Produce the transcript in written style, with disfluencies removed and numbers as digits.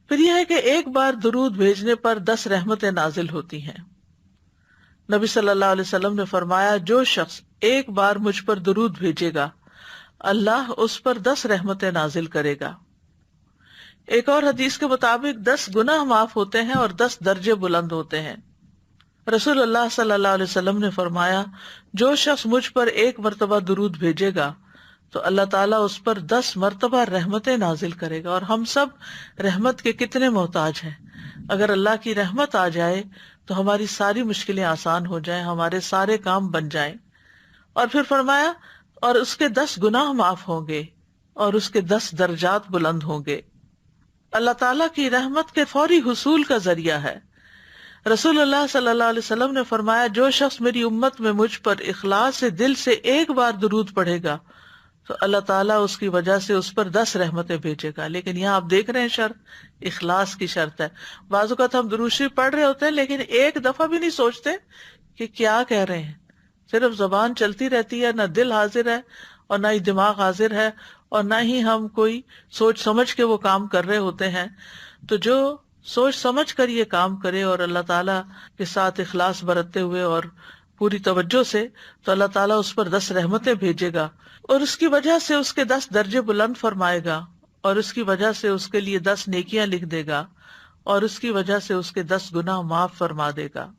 پھر یہ ہے کہ ایک بار درود بھیجنے پر 10 رحمتیں نازل ہوتی ہیں۔ نبی صلی اللہ علیہ وسلم نے فرمایا جو شخص ایک بار مجھ پر درود بھیجے گا اللہ اس پر 10 رحمتیں نازل کرے گا۔ ایک اور حدیث کے مطابق 10 گناہ معاف ہوتے ہیں اور 10 درجے بلند ہوتے ہیں۔ رسول اللہ صلی اللہ علیہ وسلم نے فرمایا جو شخص مجھ پر ایک مرتبہ درود بھیجے گا تو اللہ تعالیٰ اس پر 10 مرتبہ رحمتیں نازل کرے گا۔ اور ہم سب رحمت کے کتنے محتاج ہیں۔ اگر اللہ کی رحمت آ جائے تو ہماری ساری مشکلیں آسان ہو جائیں، ہمارے سارے کام بن جائیں۔ اور پھر فرمایا اور اس کے 10 گناہ معاف ہوں گے اور اس کے 10 درجات بلند ہوں گے۔ اللہ تعالیٰ کی رحمت کے فوری حصول کا ذریعہ ہے۔ رسول اللہ صلی اللہ علیہ وسلم نے فرمایا جو شخص میری امت میں مجھ پر اخلاص سے دل سے ایک بار درود پڑھے گا تو اللہ تعالیٰ اس کی وجہ سے اس پر 10 رحمتیں بھیجے گا۔ لیکن یہاں آپ دیکھ رہے ہیں شرط اخلاص کی شرط ہے۔ بعض اوقات ہم درود شریف پڑھ رہے ہوتے ہیں لیکن ایک دفعہ بھی نہیں سوچتے کہ کیا کہہ رہے ہیں، صرف زبان چلتی رہتی ہے، نہ دل حاضر ہے اور نہ ہی دماغ حاضر ہے اور نہ ہی ہم کوئی سوچ سمجھ کے وہ کام کر رہے ہوتے ہیں۔ تو جو سوچ سمجھ کر یہ کام کرے اور اللہ تعالیٰ کے ساتھ اخلاص برتتے ہوئے اور پوری توجہ سے، تو اللہ تعالیٰ اس پر 10 رحمتیں بھیجے گا اور اس کی وجہ سے اس کے 10 درجے بلند فرمائے گا اور اس کی وجہ سے اس کے لیے 10 نیکیاں لکھ دے گا اور اس کی وجہ سے اس کے 10 گناہ معاف فرما دے گا۔